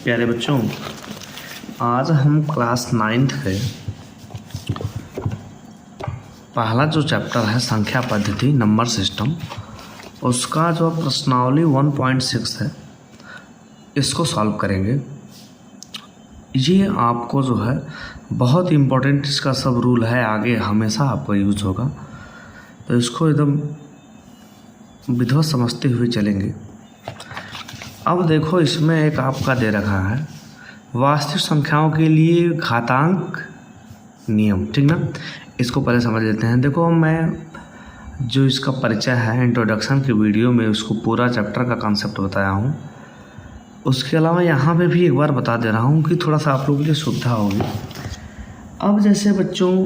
प्यारे बच्चों, आज हम क्लास 9th है। पहला जो चैप्टर है संख्या पद्धति नंबर सिस्टम, उसका जो प्रश्नावली 1.6 है इसको सॉल्व करेंगे। ये आपको जो है बहुत इम्पोर्टेंट, इसका सब रूल है, आगे हमेशा आपको यूज होगा, तो इसको एकदम विधिवत समझते हुए चलेंगे। अब देखो, इसमें एक आपका दे रखा है वास्तविक संख्याओं के लिए घातांक नियम, ठीक ना। इसको पहले समझ लेते हैं। देखो, मैं जो इसका परिचय है इंट्रोडक्शन के वीडियो में उसको पूरा चैप्टर का कॉन्सेप्ट बताया हूँ। उसके अलावा यहाँ पे भी एक बार बता दे रहा हूँ कि थोड़ा सा आप लोगों के लिए सुविधा होगी। अब जैसे बच्चों,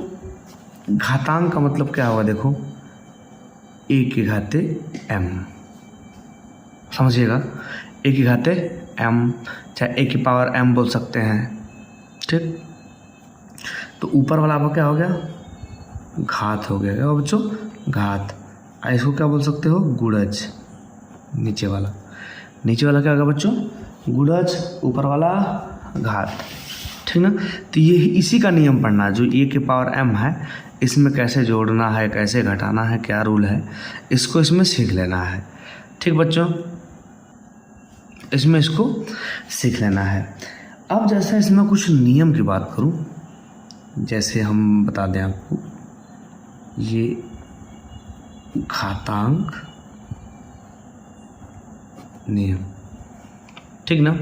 घातांक का मतलब क्या होगा, देखो ए की घाते m, समझिएगा, ए की घाते m, चाहे ए की पावर m बोल सकते हैं, ठीक। तो ऊपर वाला आपका क्या हो गया, घात हो गया बच्चों, घात। इसको क्या बोल सकते हो, गुणज। नीचे वाला क्या होगा बच्चों, गुणज, ऊपर वाला घात, ठीक ना। तो ये इसी का नियम पढ़ना है, जो ए की पावर m है, इसमें कैसे जोड़ना है, कैसे घटाना है, क्या रूल है, इसको इसमें सीख लेना है, ठीक बच्चों। इसमें इसको सीख लेना है। अब जैसे इसमें कुछ नियम की बात करूं, जैसे हम बता दें आपको, ये घातांक नियम, ठीक ना।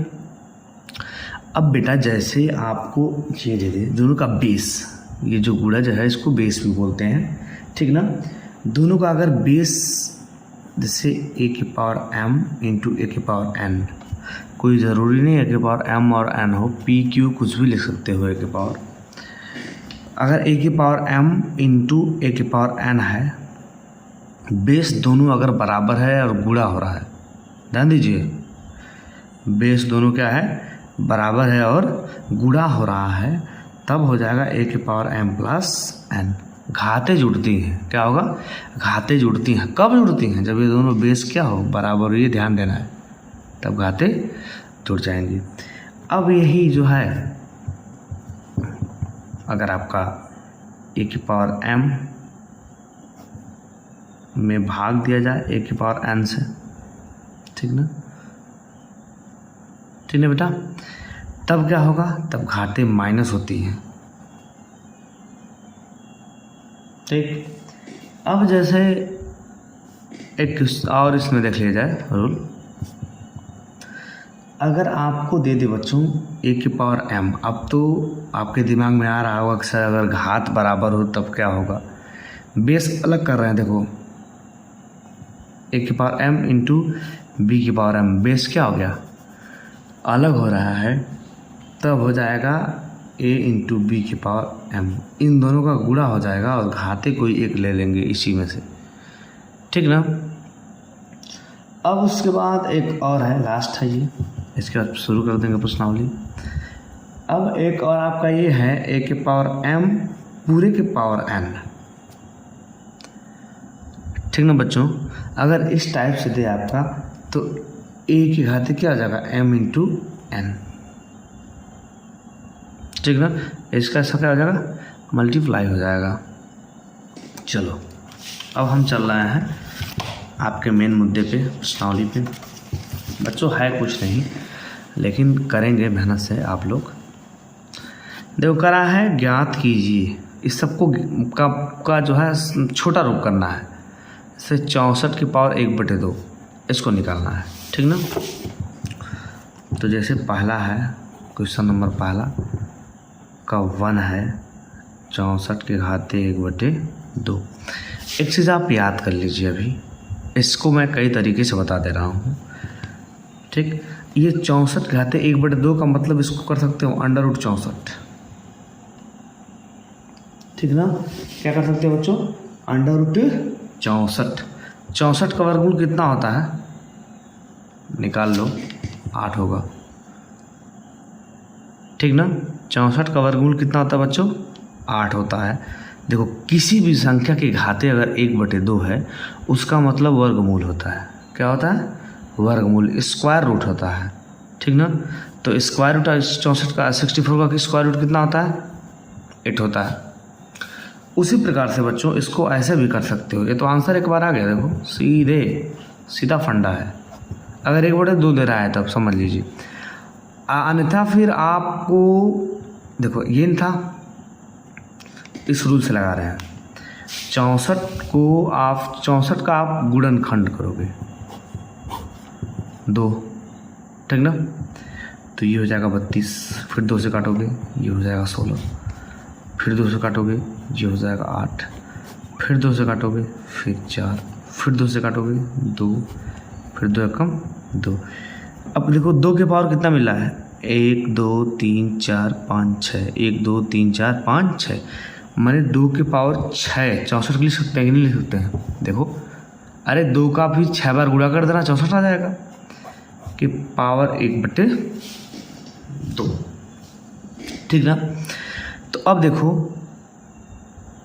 अब बेटा, जैसे आपको ये दे दे दोनों का बेस, ये जो गुणज है इसको बेस भी बोलते हैं, ठीक ना। दोनों का अगर बेस, जैसे ए की पावर m इंटू ए की पावर n, कोई ज़रूरी नहीं ए की पावर m और n हो, p q कुछ भी लिख सकते हो ए की पावर। अगर ए की पावर m इंटू ए की पावर n है, बेस दोनों अगर बराबर है और गुणा हो रहा है, ध्यान दीजिए, बेस दोनों क्या है, बराबर है और गुणा हो रहा है, तब हो जाएगा ए की पावर m प्लस n। घातें जुड़ती हैं, क्या होगा, घातें जुड़ती हैं। कब जुड़ती हैं, जब ये दोनों बेस क्या हो, बराबर हो, ये ध्यान देना है, तब घातें जुड़ जाएंगी। अब यही जो है, अगर आपका ए की पावर m में भाग दिया जाए ए की पावर n से, ठीक ना, ठीक है बेटा, तब क्या होगा, तब घातें माइनस होती हैं, ठीक। अब जैसे एक और इसमें देख लिया जाए रूल, अगर आपको दे दे बच्चों ए की पावर m, अब तो आपके दिमाग में आ रहा होगा कि अगर घात बराबर हो तब क्या होगा। बेस अलग कर रहे हैं, देखो ए की पावर m इंटू बी की पावर m, बेस क्या हो गया, अलग हो रहा है, तब हो जाएगा a इंटू बी की पावर m, इन दोनों का गुणा हो जाएगा और घाते कोई एक ले लेंगे इसी में से, ठीक ना। अब उसके बाद एक और है, लास्ट है ये, इसके बाद शुरू कर देंगे प्रश्नावली। अब एक और आपका ये है a के पावर m पूरे के पावर n, ठीक ना बच्चों। अगर इस टाइप से दे आपका, तो a की घाते क्या हो जाएगा, m इंटू n, ठीक ना। इसका ऐसा क्या हो जाएगा, मल्टीप्लाई हो जाएगा। चलो, अब हम चल रहे हैं आपके मेन मुद्दे पे, प्रश्नावली पे। बच्चों है कुछ नहीं, लेकिन करेंगे मेहनत से आप लोग। देखो करा है, ज्ञात कीजिए, इस सबको का जो है छोटा रूप करना है, इससे 64 की पावर 1/2 इसको निकालना है, ठीक ना। तो जैसे पहला है क्वेश्चन नंबर पहला का 1 है 64 के घाते 1/2। एक चीज़ आप याद कर लीजिए, अभी इसको मैं कई तरीके से बता दे रहा हूँ, ठीक। ये 64 घाते 1/2 का मतलब इसको कर सकते हो √64, ठीक ना। क्या कर सकते हो बच्चों, √64। 64 का वर्गमूल कितना होता है, निकाल लो, 8 होगा, ठीक ना। 64 का वर्गमूल कितना होता है बच्चों, 8 होता है। देखो, किसी भी संख्या की घाते अगर 1/2 है, उसका मतलब वर्गमूल होता है, क्या होता है, वर्गमूल, स्क्वायर रूट होता है, ठीक ना। तो स्क्वायर रूट 64 का 64 का स्क्वायर रूट कितना होता है? 8 होता है। उसी प्रकार से बच्चों इसको ऐसे भी कर सकते हो। ये तो आंसर एक बार आ गया, देखो सीधा फंडा है। अगर 1/2 दे रहा है तब समझ लीजिए। अन्यथा फिर आपको देखो ये था, इस रूल से लगा रहे हैं। 64 का आप गुणनखंड करोगे 2, ठीक ना। तो ये हो जाएगा 32, फिर 2 से काटोगे ये हो जाएगा 16, फिर 2 से काटोगे ये हो जाएगा 8, फिर 2 से काटोगे फिर 4, फिर 2 से काटोगे 2, फिर 2 एकम 2। अब देखो 2 के पावर कितना मिला है? 1 2 3 4 5 6, 1 2 3 4 5 6, मैंने 2 के पावर 6 64 लिख सकते हैं कि नहीं लिख सकते हैं? देखो अरे 2 का भी 6 बार गुणा कर देना 64 आ जाएगा कि पावर 1/2, ठीक ना। तो अब देखो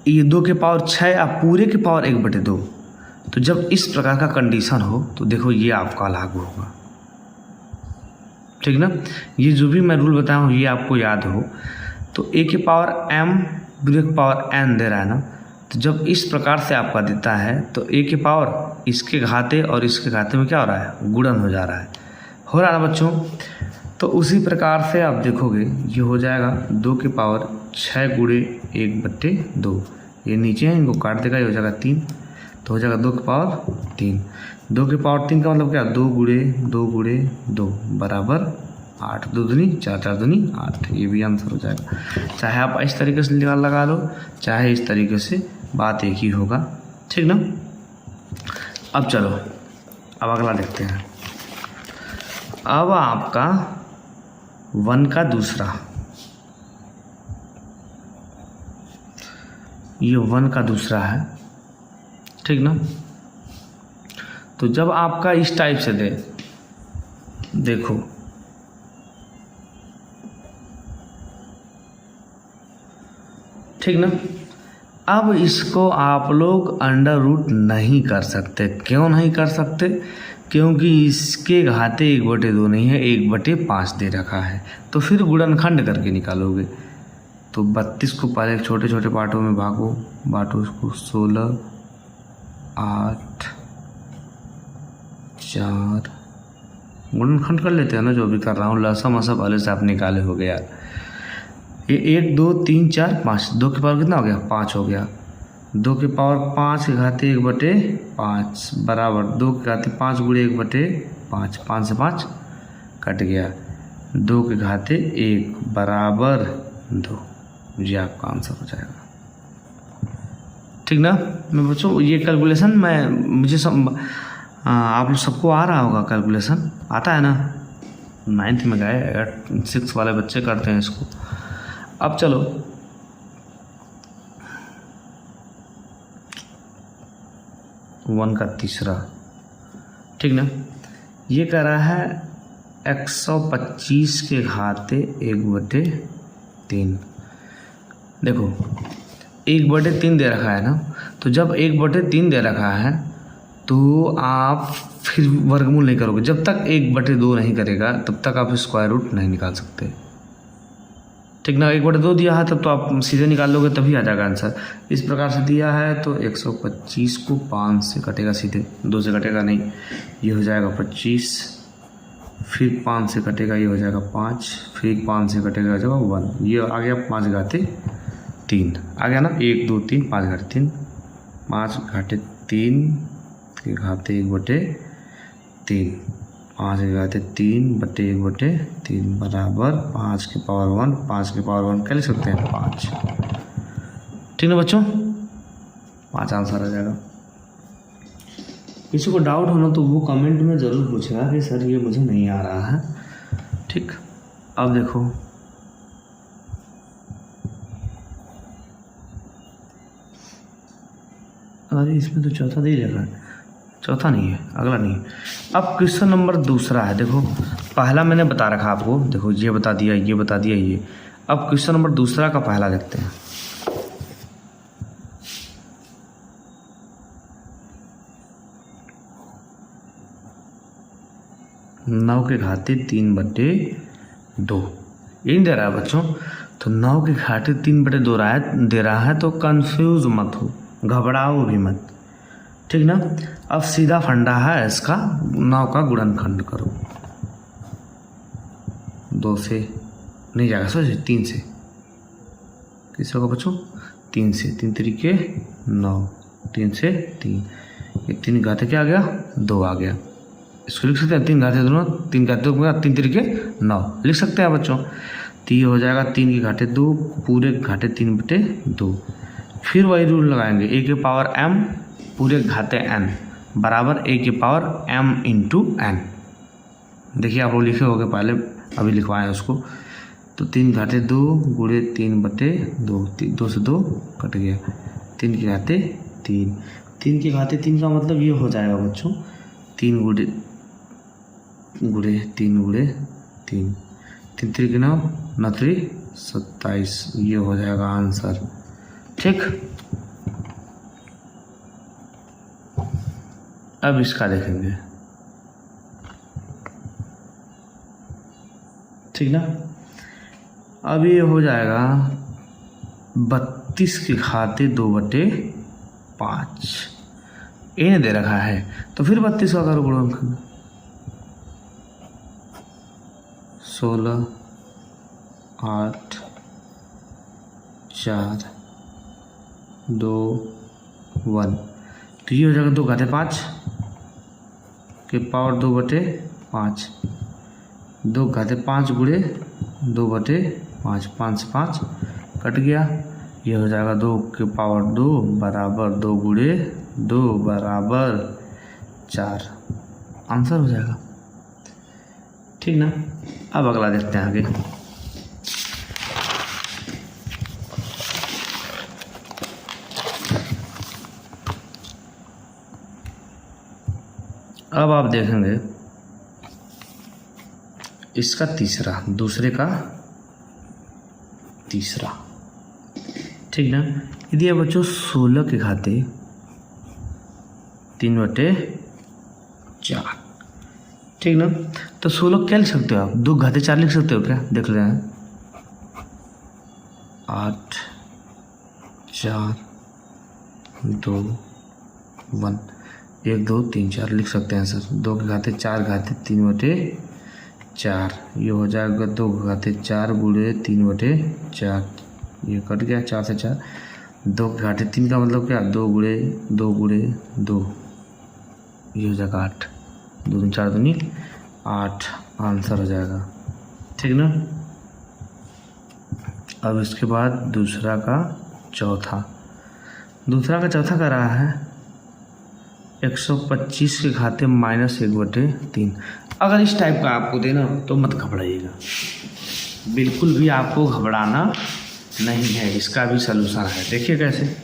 ये 2 के पावर 6 आप पूरे के पावर 1/2, तो जब इस प्रकार का कंडीशन हो तो देखो ये आपका लागू होगा, ठीक ना। ये जो भी मैं रूल बताया हूँ ये आपको याद हो। तो a के पावर m b के पावर n दे रहा है ना, तो जब इस प्रकार से आपका देता है तो a के पावर इसके घाते और इसके घाते में क्या हो रहा है? गुणन हो जा रहा है, हो रहा है ना बच्चों। तो उसी प्रकार से आप देखोगे ये हो जाएगा 2 के पावर 6 गुणे 1/2, ये नीचे है इनको काट देगा, ये हो जाएगा 3, तो हो जाएगा 2 के पावर 3। 2 के पावर 3 का मतलब क्या? 2 गुणे 2 बराबर 8, 2 दूनी 4, 4 दूनी 8, ये भी आंसर हो जाएगा। चाहे आप इस तरीके से लगा लो चाहे इस तरीके से, बात एक ही होगा, ठीक ना। अब चलो अब अगला देखते हैं। अब आपका 1 का दूसरा, ये 1 का दूसरा है, ठीक ना। तो जब आपका इस टाइप से दे, देखो ठीक ना। अब इसको आप लोग अंडर रूट नहीं कर सकते। क्यों नहीं कर सकते? क्योंकि इसके घाते 1/2 नहीं है, 1/5 दे रखा है, तो फिर गुणनखंड करके निकालोगे। तो 32 को पहले छोटे छोटे पार्टों में बांटो इसको 16 8 4, गुणनखंड कर लेते हैं ना, जो भी कर रहा हूँ लसा मसा पहले से आप निकाले हो गए यार। ये 1 2 3 4 5, 2 के पावर कितना हो गया? 5 हो गया। 2 के पावर 5 के घाते 1/5 बराबर 2 के घाते 5 गुणे 1/5, 5 से 5 कट गया, 2 के घाते 1 बराबर 2, ये आपका आंसर हो जाएगा, ठीक ना। मैं बच्चों ये कैलकुलेशन मुझे आप लोग सबको आ रहा होगा, कैलकुलेशन आता है ना, 9th में गए 6 वाले बच्चे करते हैं इसको। अब चलो वन का तीसरा, ठीक ना। ये कह रहा है 125 के घाते 1/3। देखो 1/3 दे रखा है ना, तो जब 1/3 दे रखा है तो आप फिर वर्गमूल नहीं करोगे। जब तक 1/2 नहीं करेगा तब तक आप स्क्वायर रूट नहीं निकाल सकते, ठीक ना। 1/2 दिया है तब तो आप सीधे निकाल लोगे तभी आ जाएगा आंसर। इस प्रकार से दिया है तो 125 को 5 से कटेगा, सीधे 2 से कटेगा नहीं, ये हो जाएगा 25, फिर 5 से कटेगा ये हो जाएगा 5, फिर 5 से कटेगा हो जाएगा 1, ये आ गया 5 घाते 3 आ गया ना, 1 2 3 5 घाते 3, 5 घाते 3 के घाते 1/3, 5 के घाते 3/1/3 बराबर 5 के पावर 1, 5 के पावर 1 क्या लिख सकते हैं? 5, ठीक ना बच्चों, 5 आंसर आ जाएगा। किसी को डाउट होना तो वो कमेंट में ज़रूर पूछेगा कि सर ये मुझे नहीं आ रहा है, ठीक। अब देखो अरे इसमें तो चौथा दे रखा है, चौथा नहीं है, अगला नहीं है। अब क्वेश्चन नंबर दूसरा है। देखो पहला मैंने बता रखा आपको, देखो ये बता दिया ये बता दिया ये। अब क्वेश्चन नंबर दूसरा का पहला देखते हैं। 9 के घाते 3/2 ये नहीं दे रहा है बच्चों। तो 9 के घाते 3/2 दे रहा है तो कंफ्यूज मत हो, घबराओ भी मत, ठीक ना। अब सीधा फंडा है इसका, 9 का गुणनखंड करो। 2 से नहीं जाएगा, सोचिए 3 से किससे होगा बच्चों, 3 से, 3 तरीके 9, 3 से 3, ये 3 घाते क्या आ गया, 2 आ गया। इसको लिख सकते हैं 3 घाते दोनों, 3 घाते 3 तरीके 9 लिख सकते हैं बच्चों। तो ये हो जाएगा 3 के घाते 2 पूरे घाते 3/2। फिर वही रूल लगाएंगे, a के पावर m पूरे घाते n बराबर a के पावर m इंटू n। देखिए आप लोग लिखे होंगे पहले, अभी लिखवाएं उसको। तो 3 घाते 2 गुणे 3/2, 2 से 2 कट गया, 3 के घाते 3, 3 के घाते 3 का मतलब ये हो जाएगा बच्चों 3 गुणे 3, 3 3 9, 9 3 27, ये हो जाएगा आंसर, ठीक। अब इसका देखेंगे, ठीक ना। अब ये हो जाएगा 32 के घाते 2/5, ए ने दे रखा है तो फिर 32 का करो गुणनखंड। 16 8 4 2 1, तो ये हो जाएगा 2 घाते 5 के पावर 2/5, 2 घाते 5 गुणे 2/5, 5 से 5 कट गया, ये हो जाएगा 2 के पावर 2 बराबर 2 गुणे 2 बराबर 4, आंसर हो जाएगा, ठीक ना। अब अगला देखते हैं आगे। अब आप देखेंगे इसका तीसरा, दूसरे का तीसरा, ठीक ना। यदि है बच्चों 16 के घाते 3/4, ठीक ना। तो 16 क्या लिख सकते हो आप, 2 घाते 4 लिख सकते हो क्या, देख रहे हैं 8 4 2 1, 1 2 3 4 लिख सकते हैं सर। 2 के घाते 4 घाते 3/4, ये हो जाएगा 2 के घाते 4 गुणे 3/4, ये कट गया 4 से 4, 2 के घाते 3 का मतलब क्या, 2 गुणे 2 गुणे 2, ये हो जाएगा 8, 2 3 4 दूनी 8, आंसर हो जाएगा, ठीक ना। अब इसके बाद दूसरा का चौथा कर रहा है 125 के घाते -1/3। अगर इस टाइप का आपको देना तो मत घबराइएगा, बिल्कुल भी आपको घबराना नहीं है, इसका भी सलूशन है। देखिए कैसे,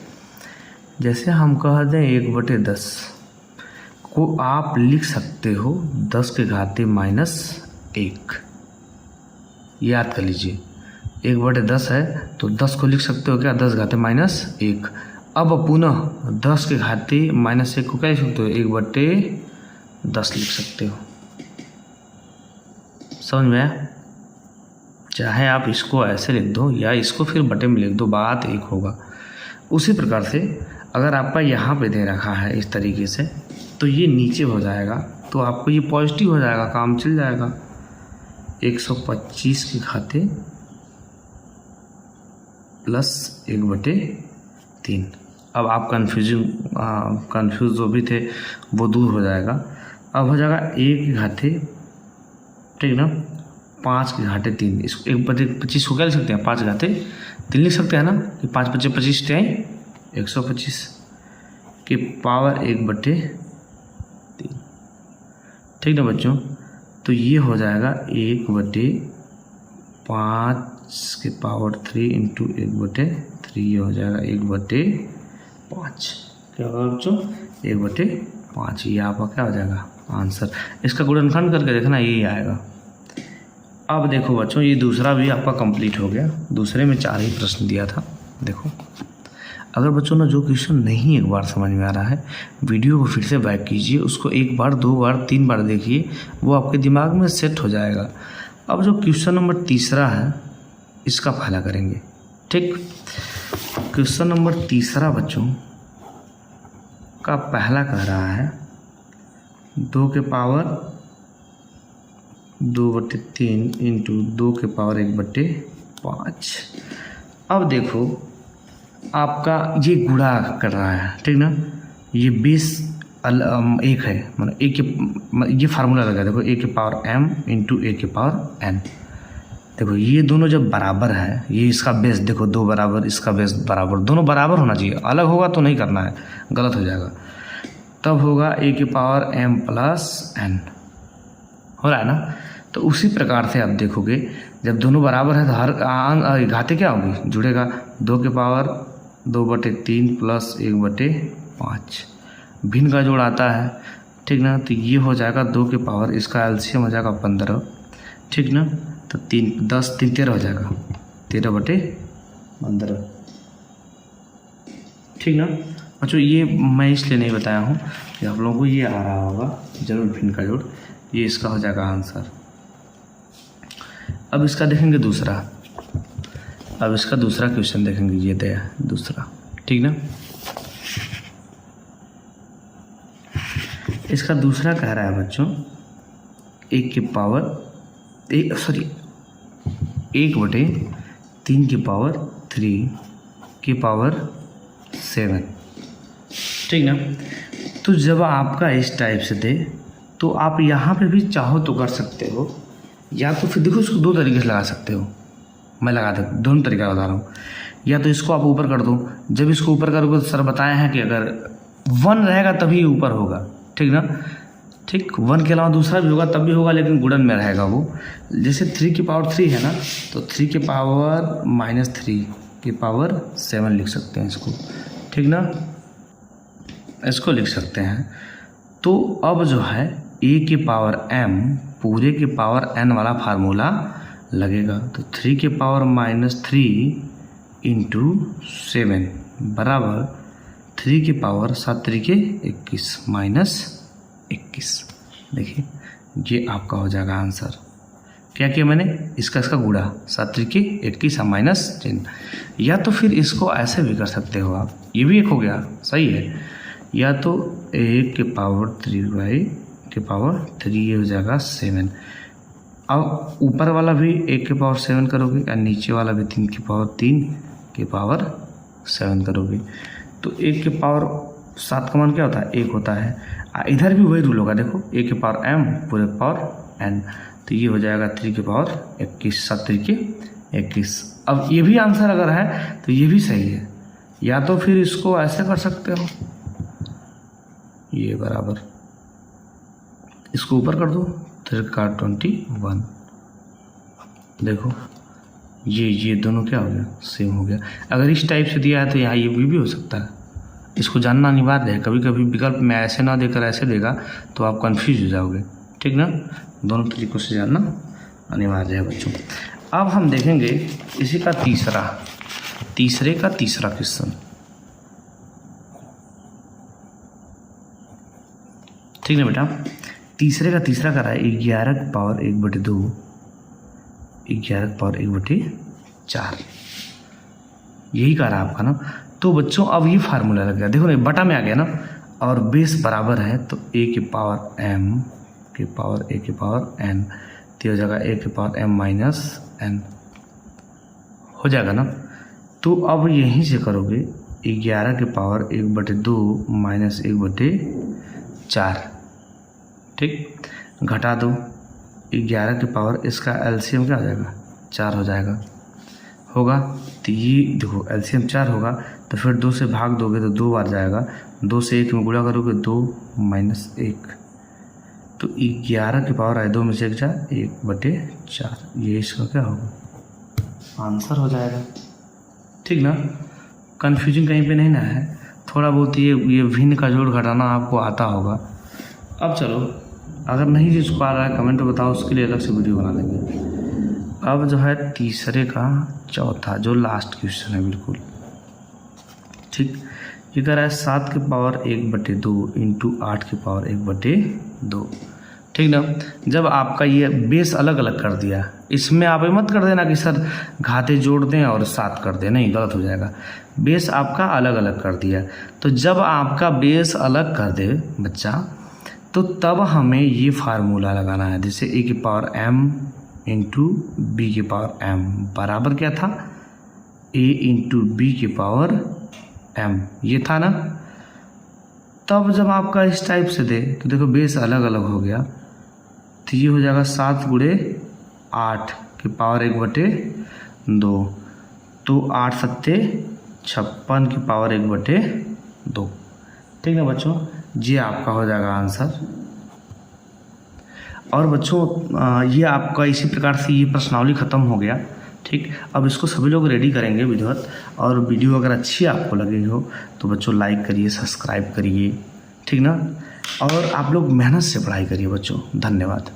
जैसे हम कह दें 1/10 को आप लिख सकते हो 10 के घाते -1, याद कर लीजिए 1/10 है तो 10 को लिख सकते हो क्या, 10 घाते -1। अब पुनः 10 के घाते -1 को क्या लिख सकते हो, 1/10 लिख सकते हो, समझ में आया। चाहे आप इसको ऐसे लिख दो या इसको फिर बटे में लिख दो, बात एक होगा। उसी प्रकार से अगर आपका यहाँ पे दे रखा है इस तरीके से तो ये नीचे हो जाएगा, तो आपको ये पॉजिटिव हो जाएगा, काम चल जाएगा। 125 के घाते +1/3। अब आप कंफ्यूज जो भी थे वो दूर हो जाएगा। अब हो जाएगा 1 के घाते, ठीक ना, 5 के घाते 3। इसको 1/25 को क्या लिख सकते हैं, 5 घाते 3 लिख सकते हैं ना, कि 5 × 25 = 125 के पावर 1/3, ठीक ना बच्चों। तो ये हो जाएगा 1/5 के पावर 3 × 1/3, ये हो जाएगा 1/5। क्या होगा बच्चों, 1/5, ये आपका क्या हो जाएगा आंसर। इसका गुणनखंड करके देखना, यही आएगा। अब देखो बच्चों, ये दूसरा भी आपका कंप्लीट हो गया। दूसरे में 4 ही प्रश्न दिया था। देखो अगर बच्चों ने जो क्वेश्चन नहीं एक बार समझ में आ रहा है, वीडियो को फिर से बैक कीजिए, उसको एक बार, 2 बार, 3 बार देखिए, वो आपके दिमाग में सेट हो जाएगा। अब जो क्वेश्चन नंबर तीसरा है इसका पहला करेंगे। ठीक, क्वेश्चन नंबर तीसरा बच्चों का पहला कह रहा है 2 के पावर 2/3 इंटू 2 के पावर 1/5। अब देखो आपका ये गुणा कर रहा है, ठीक ना, ये बेस एक है, मतलब ए के, ये फार्मूला लगा, देखो ए के पावर m इंटू ए के पावर n। देखो ये दोनों जब बराबर है, ये इसका बेस देखो 2 बराबर, इसका बेस बराबर, दोनों बराबर होना चाहिए, अलग होगा तो नहीं करना है, गलत हो जाएगा। तब होगा ए के पावर m प्लस n, हो रहा है ना। तो उसी प्रकार से आप देखोगे जब दोनों बराबर है तो हर घाते क्या होगी, जुड़ेगा। 2 के पावर 2/3 प्लस 1/5, भिन्न का जोड़ आता है, ठीक ना। तो ये हो जाएगा 2 के पावर, इसका एलसीएम हो जाएगा 15, ठीक ना। तो 3 10 3 13 हो जाएगा, 13/15, ठीक ना। अच्छा, ये मैं इसलिए नहीं बताया हूँ कि आप लोगों को ये आ रहा होगा जरूर भिन्न का जोड़, ये इसका हो जाएगा आंसर। अब इसका देखेंगे दूसरा, अब इसका दूसरा क्वेश्चन देखेंगे, ये दे दूसरा, ठीक ना। इसका दूसरा कह रहा है बच्चों 1 के पावर 1/3 के पावर 3 के पावर 7, ठीक ना। तो जब आपका इस टाइप से दे तो आप यहाँ पे भी चाहो तो कर सकते हो, या तो फिर देखो इसको 2 तरीके से लगा सकते हो, मैं लगा दे दोनों तरीका बता रहा हूँ। या तो इसको आप ऊपर कर दो, जब इसको ऊपर करोगे तो सर बताए हैं कि अगर 1 रहेगा तभी ऊपर होगा, ठीक ना। ठीक, 1 के अलावा दूसरा भी होगा तब भी होगा, लेकिन गुणन में रहेगा वो। जैसे 3 की पावर 3 है ना, तो 3 के पावर -3 के पावर 7 लिख सकते हैं इसको, ठीक ना, इसको लिख सकते हैं। तो अब जो है a के पावर m पूरे के पावर n वाला फार्मूला लगेगा। तो 3 के पावर -3 इंटू 7 बराबर 3 के पावर 7 3 के 21 -21। देखिए ये आपका हो जाएगा आंसर। क्या किया मैंने, इसका गुणा 7 3 के 21 -10। या तो फिर इसको ऐसे भी कर सकते हो आप, ये भी एक हो गया, सही है। या तो 1 के पावर 3 के पावर 3, ये हो जाएगा 7। अब ऊपर वाला भी 1 के पावर 7 करोगे और नीचे वाला भी 3 के पावर 3 के पावर 7 करोगे। तो 1 के पावर 7 का मान क्या होता है, 1 होता है। इधर भी वही रूल होगा, देखो 1 के पावर m पूरे पावर n, तो ये हो जाएगा 3 के पावर 21 7 3 के 21। अब ये भी आंसर अगर है तो ये भी सही है। या तो फिर इसको ऐसे कर सकते हो, ये बराबर इसको ऊपर कर दो, 3 का 21। देखो ये दोनों क्या हो गया, सेम हो गया। अगर इस टाइप से दिया है तो यहाँ ये भी हो सकता है, इसको जानना अनिवार्य है। कभी कभी विकल्प में ऐसे ना देकर ऐसे देगा तो आप कंफ्यूज हो जाओगे, ठीक ना। दोनों तरीकों से जानना अनिवार्य है बच्चों। अब हम देखेंगे इसी का तीसरे का तीसरा क्वेश्चन, ठीक ना बेटा। तीसरे का तीसरा कर रहा है 11 की पावर 1/2, 11 की पावर 1/4, यही कर रहा है आपका ना। तो बच्चों अब ये फार्मूला लग गया, देखो ना बटा में आ गया ना, और बेस बराबर है तो a के पावर m के पावर a के पावर n, तो हो जाएगा a के पावर m -n हो जाएगा ना। तो अब यहीं से करोगे 11 के पावर 1/2 -1/4, ठीक, घटा दो 11 के पावर, इसका एलसीएम क्या हो जाएगा, 4 हो जाएगा, होगा। तो ये देखो एलसीएम 4 होगा, तो फिर 2 से भाग दोगे तो 2 बार जाएगा, 2 से 1 में गुणा करोगे 2 -1, तो 11 के पावर आए 2 में से 1 जाए 1/4, ये इसका क्या होगा, आंसर हो जाएगा, ठीक ना। कन्फ्यूजन कहीं पे नहीं ना है, थोड़ा बहुत ये भिन्न का जोड़ घटाना आपको आता होगा। अब चलो, अगर नहीं जिसको आ रहा है कमेंट में बताओ, उसके लिए अलग से वीडियो बना देंगे। अब जो है तीसरे का चौथा, जो लास्ट क्वेश्चन है बिल्कुल, ठीक, ये कह रहा है 7 की पावर 1/2 इंटू 8 की पावर 1/2, ठीक ना। जब आपका ये बेस अलग अलग कर दिया, इसमें आप ये मत कर देना कि सर घाते जोड़ दें और 7 कर दें, नहीं, गलत हो जाएगा। बेस आपका अलग अलग कर दिया, तो जब आपका बेस अलग कर दे बच्चा, तो तब हमें ये फार्मूला लगाना है, जैसे a की पावर m इंटू बी की पावर m बराबर क्या था, a इंटू बी की पावर m, ये था ना। तब जब आपका इस टाइप से दे तो देखो बेस अलग अलग हो गया, तो ये हो जाएगा 7 गुणे 8 की पावर 1/2, तो 8 सत्ते 56 की पावर 1/2, ठीक है बच्चों, ये आपका हो जाएगा आंसर। और बच्चों ये आपका इसी प्रकार से ये प्रश्नावली ख़त्म हो गया, ठीक। अब इसको सभी लोग रेडी करेंगे विधिवत, और वीडियो अगर अच्छी आपको लगी हो तो बच्चों लाइक करिए, सब्सक्राइब करिए, ठीक ना। और आप लोग मेहनत से पढ़ाई करिए बच्चों। धन्यवाद।